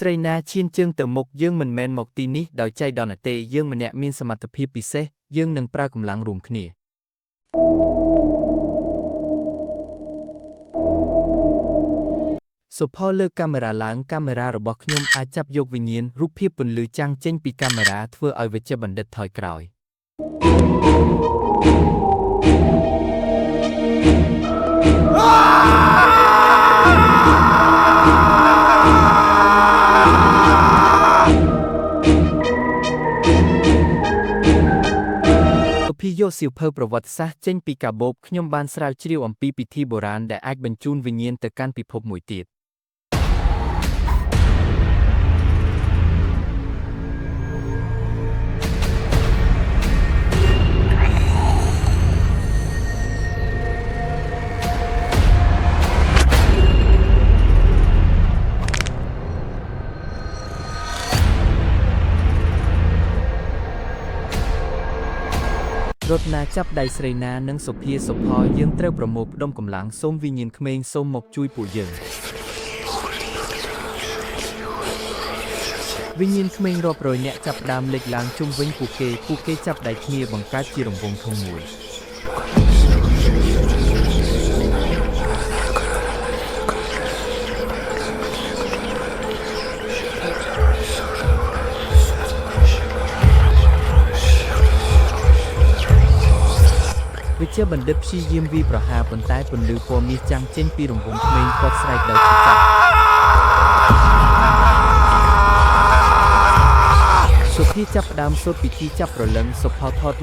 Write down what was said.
ស្រីណាឈានជើងទៅមុខយើងមិនមែនមកទីនេះដោយចៃដន្យទេយើងម្នាក់មានសមត្ថភាពពិសេសយើងនឹងប្រើកម្លាំងរួមគ្នាសុផលលើកកាមេរ៉ាឡើងកាមេរ៉ារបស់ខ្ញុំអាចចាប់យកវិញ្ញាណរូបភាពពន្លឺចាំងចេញពីកាមេរ៉ាធ្វើឲ្យវេជ្ជបណ្ឌិតថយក្រោយពីយកសៀវភៅប្រវត្តិសាស្ត្រចេញពីកាបូបខ្ញុំបានស្រាវជ្រាវអំពីពិធីបុរាណដែលអាចបញ្ជូនវិញ្ញាណទៅកាន់ពិភពមួយទៀតរតនាចាប់ដៃស្រីណានិងសុភាសុផលយើងត្រូវប្រមូលផ្ដុំកម្លាំងសូមវិញ្ញាណក្មេងសូមមកជួយពួកយើងវិញ្ញាណក្មេងរាប់រយនាក់ចាប់ផ្ដើមលេចឡើងជុំវិញពួកគេចាប់ដៃគ្នាបង្កើតជារង្វង់ធំមួយវិជ្ជាបណ្ឌិតព្យាយាមវាយប្រហារប៉ុន្តែពន្លឺពណ៌មាសចាំងចេញពីរង្វង់ក្មេងគាត់ស្រែកដោយឈឺចាប់សុភាចាប់ផ្ដើមសូត្រពិធីចាប់ព្រលឹងសុផលថតរូប